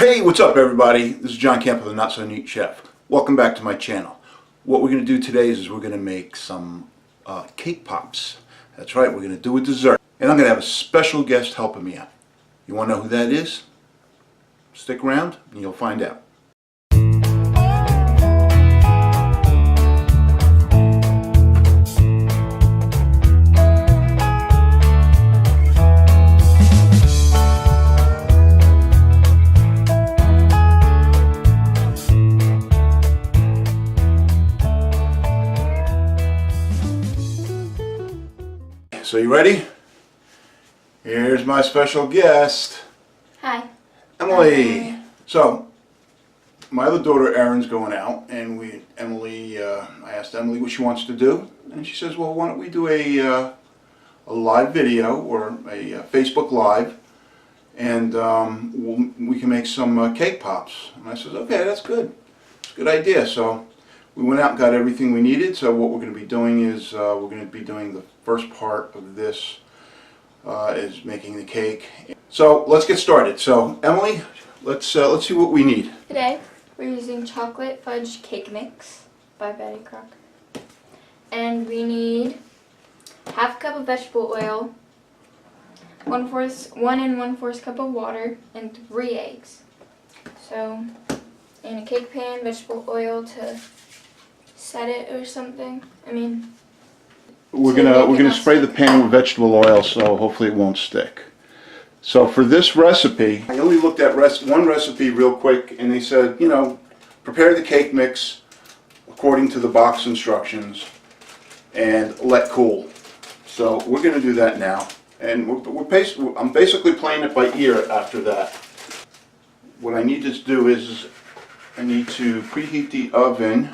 Hey, what's up everybody? This is John Kemp of the Not So Neat Chef. Welcome back to my channel. What we're going to do today is we're going to make some cake pops. That's right, we're going to do a dessert. And I'm going to have a special guest helping me out. You want to know who that is? Stick around and you'll find out. So you ready? Here's my special guest. Hi. Emily. Hi. So, my other daughter Erin's going out, and I asked Emily what she wants to do, and she says, well, why don't we do a live video or a Facebook Live, and we can make some cake pops. And I said, okay, that's good. It's a good idea. So we went out and got everything we needed. So what we're going to be doing is we're going to be doing the first part of this is making the cake. So let's get started. So Emily, let's see what we need. Today we're using chocolate fudge cake mix by Betty Crocker, and we need half a cup of vegetable oil, 1 1/4 cup of water, and 3 eggs. So in a cake pan, vegetable oil to set it or something. We're gonna spray the pan with vegetable oil, so hopefully it won't stick. So for this recipe, I only looked at one recipe real quick, and they said, you know, prepare the cake mix according to the box instructions and let cool. So we're gonna do that now, and I'm basically playing it by ear after that. What I need to do is I need to preheat the oven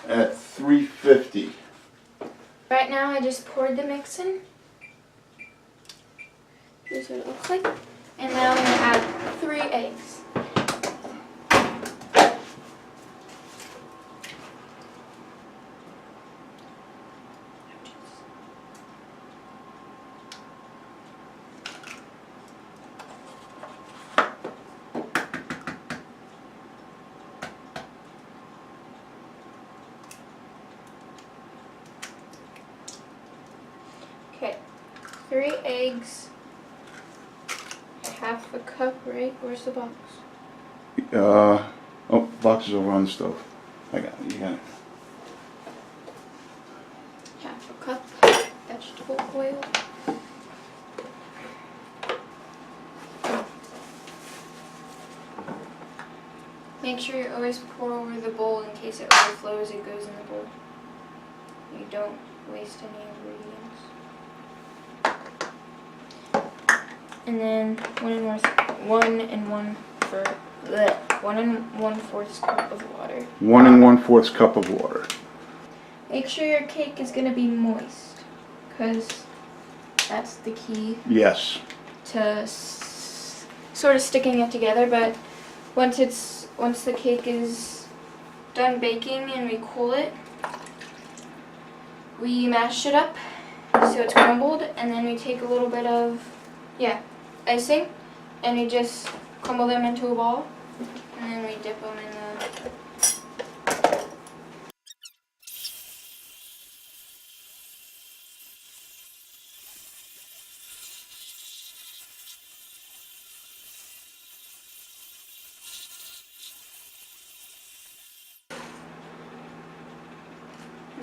at 350. Right now I just poured the mix in. Here's what it looks like. And now I'm going to add 3 eggs. Okay, 3 eggs, half a cup, right? Where's the box? Oh, box is over on the stove. I got it, you got it. Half a cup vegetable oil. Make sure you always pour over the bowl in case it overflows, it goes in the bowl. You don't waste any ingredients. And then 1 1/4 cup of water. 1 1/4 cup of water. Make sure your cake is going to be moist, because that's the key Yes. to sort of sticking it together. But once the cake is done baking and we cool it, we mash it up so it's crumbled, and then we take a little bit of icing, and we just crumble them into a ball, and then we dip them in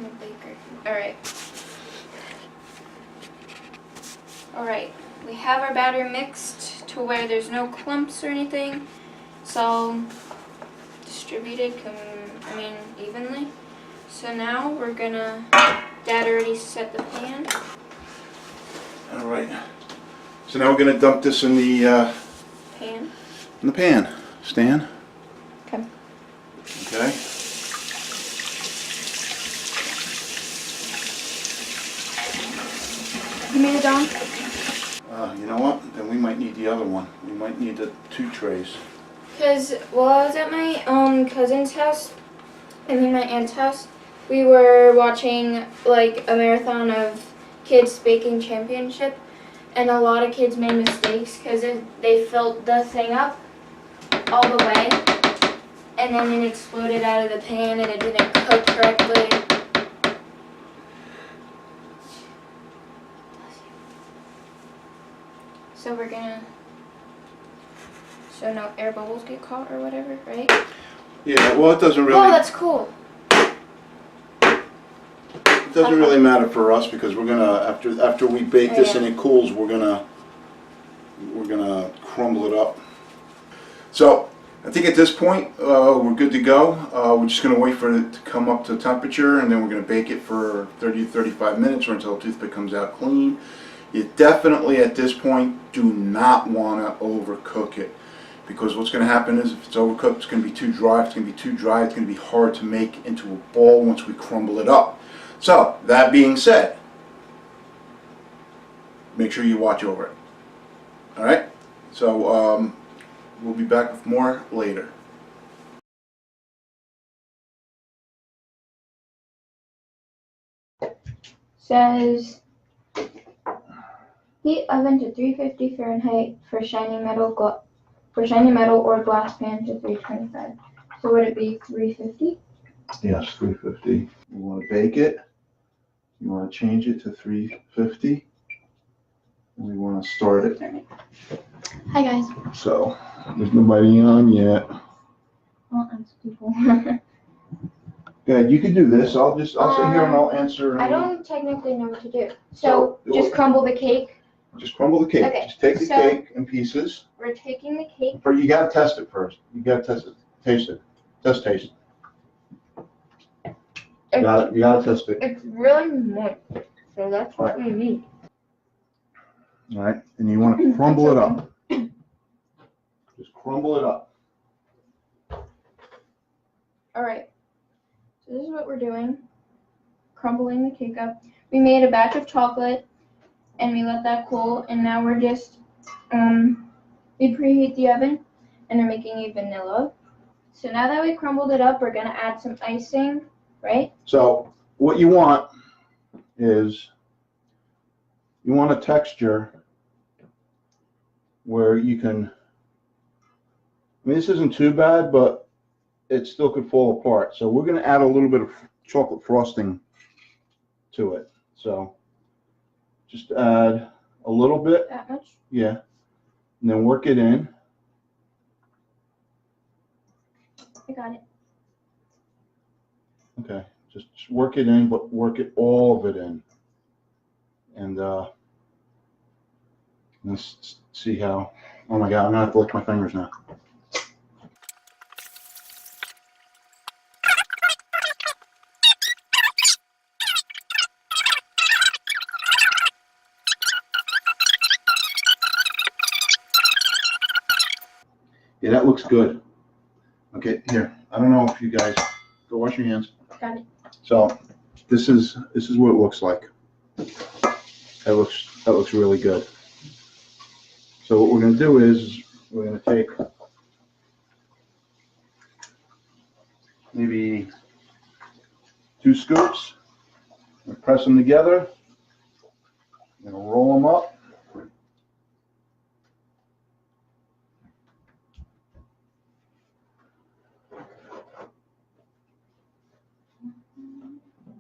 the baker. Alright, we have our batter mixed to where there's no clumps or anything. It's all distributed, evenly. So now we're gonna, Dad already set the pan. Alright. So now we're gonna dump this in the Pan. in the pan. Stan? Okay. Okay. You made it, Don? You know what? Then we might need the other one. We might need the 2 trays. Because while I was at my cousin's house, my aunt's house, we were watching like a marathon of kids baking championship, and a lot of kids made mistakes because they filled the thing up all the way, and then it exploded out of the pan and it didn't cook correctly. So we're gonna, so no air bubbles get caught or whatever, right? Yeah, well, it doesn't really. Oh, that's cool. It doesn't really matter for us because we're gonna after we bake this and it cools, we're gonna crumble it up. So I think at this point we're good to go. We're just gonna wait for it to come up to temperature, and then we're gonna bake it for 30 to 35 minutes or until the toothpick comes out clean. You definitely at this point do not want to overcook it, because what's going to happen is if it's overcooked, it's going to be too dry. If it's going to be too dry, it's going to be hard to make into a ball once we crumble it up. So that being said, make sure you watch over it. All right. So we'll be back with more later. Says heat oven to 350 Fahrenheit for shiny metal or glass pan to 325. So would it be 350? Yes, 350. You want to bake it. You want to change it to 350. And we want to start it. Hi guys. So there's nobody on yet. Well, I'm people. Yeah, you can do this. I'll sit here and I'll answer. I don't technically know what to do. So just crumble the cake. Just crumble the cake. Okay, Just take the cake in pieces. We're taking the cake. But you gotta test it first. You gotta test it. Taste it. Taste it. You gotta test it. It's really moist, so that's what we need. All right, and you want to crumble it up. Just crumble it up. All right. So this is what we're doing. Crumbling the cake up. We made a batch of chocolate, and we let that cool. And now we're just we preheat the oven, and we're making a vanilla. So now that we crumbled it up, we're gonna add some icing, right? So what you want is you want a texture where you can. I mean, this isn't too bad, but it still could fall apart. So we're going to add a little bit of chocolate frosting to it. So just add a little bit. That much? Yeah. And then work it in. I got it. Okay. Just work it in, but work it all of it in. And let's see how. Oh my God, I'm going to have to lick my fingers now. Yeah, that looks good. Okay, here. I don't know if you guys go wash your hands. Got it. So this is what it looks like. That looks really good. So what we're going to do is we're going to take maybe 2 scoops and press them together. I'm going to roll them up.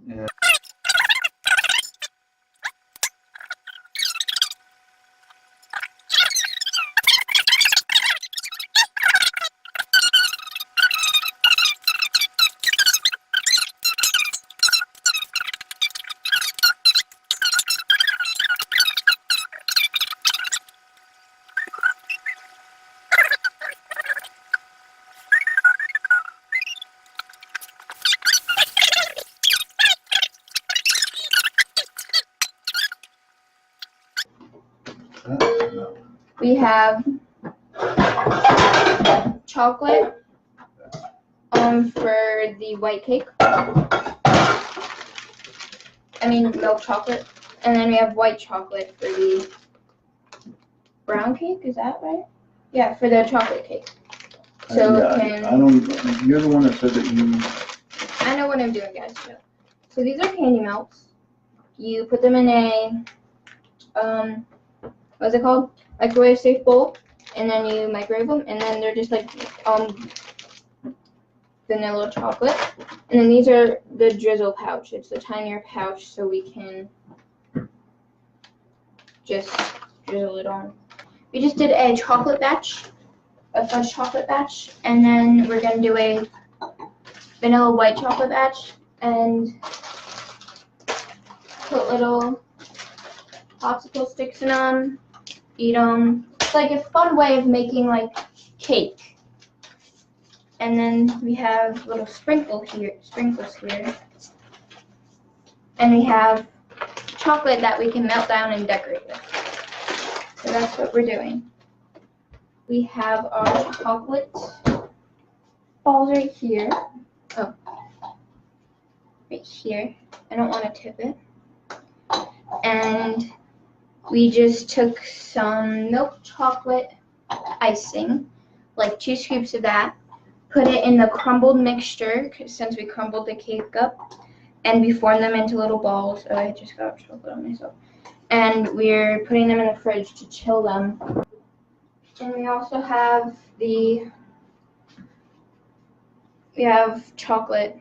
And We have chocolate for the white cake. I mean milk chocolate. And then we have white chocolate for the brown cake, is that right? Yeah, for the chocolate cake. So you're the one that said that you. I know what I'm doing, guys. So these are candy melts. You put them in a what's it called? Microwave safe bowl. and then you microwave them, and then they're just like vanilla chocolate. And then these are the drizzle pouch. It's the tinier pouch, so we can just drizzle it on. We just did a chocolate batch, a fudge chocolate batch, and then we're gonna do a vanilla white chocolate batch, and put little popsicle sticks in them, eat them. It's like a fun way of making like cake. And then we have little sprinkles here, and we have chocolate that we can melt down and decorate with. So that's what we're doing. We have our chocolate balls right here. Oh, right here. I don't want to tip it. And we just took some milk chocolate icing, like 2 scoops of that, put it in the crumbled mixture, since we crumbled the cake up, and we formed them into little balls. Oh, I just got chocolate on myself. And we're putting them in the fridge to chill them. And we also have we have chocolate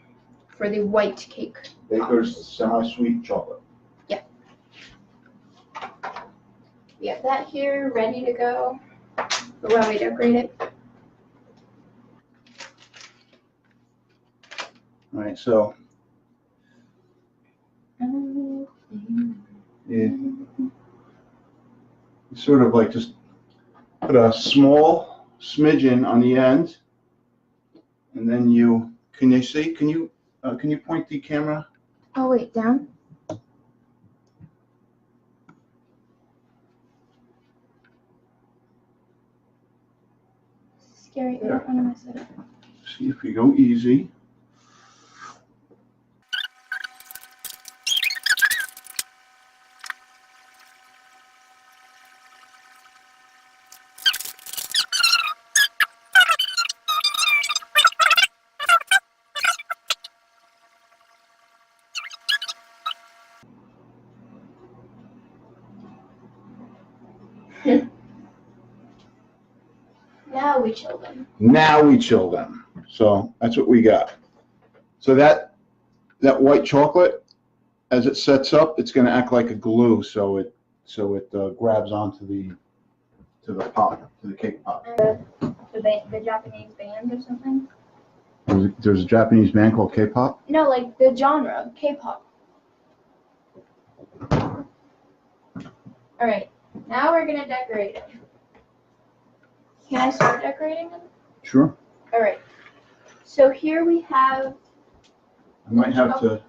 for the white cake. Baker's semi-sweet chocolate. Yeah. We have that here ready to go for when we decorate it. All right, so yeah, sort of like just put a small smidgen on the end, and then can you see? Can you point the camera? Oh wait, down. Scary. I don't want to mess it up. See if you go easy. Now we chill them. Now we chill them. So that's what we got. So that white chocolate, as it sets up, it's going to act like a glue, so it grabs onto the pot, to the cake pot. The Japanese band or something? There's a Japanese band called K-pop. No, like the genre, K-pop. All right, now we're gonna decorate them. Can I start decorating them? Sure. All right. So here we have. I might have to.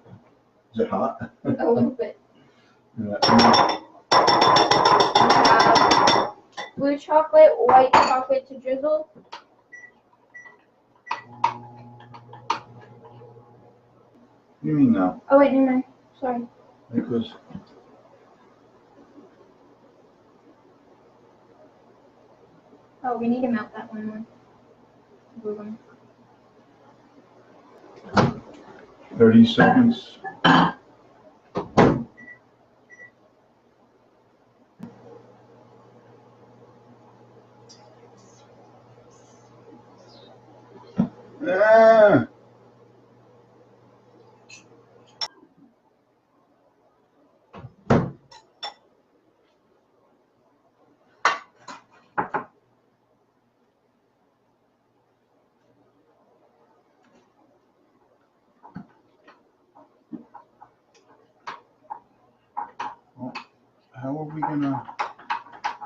Is it hot? A little bit. Yeah. We have blue chocolate, white chocolate to drizzle. What do you mean now? Oh wait, never mind. Sorry. Because Oh, we need to melt that one more. Glue them. 30 seconds. Ah.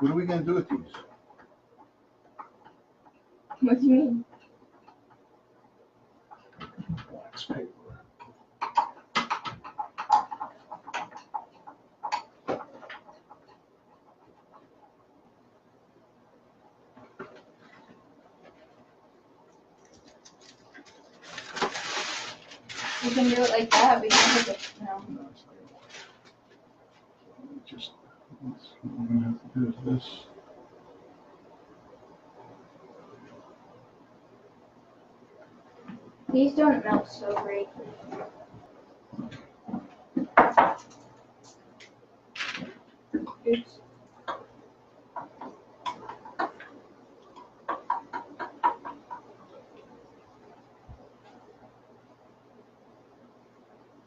What are we gonna do with these? What do you mean? Wax paper. We can do it like that. We can take it. No. No, it's not gonna work. Just what we're gonna have to do is this. These don't melt so great. Oops.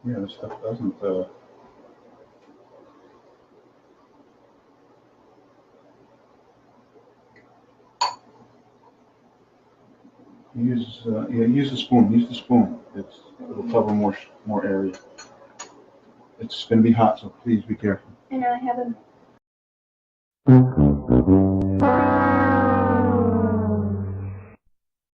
Yeah, this stuff doesn't, yeah, use the spoon, use the spoon. It'll cover more area. It's gonna be hot, so please be careful. I know I have a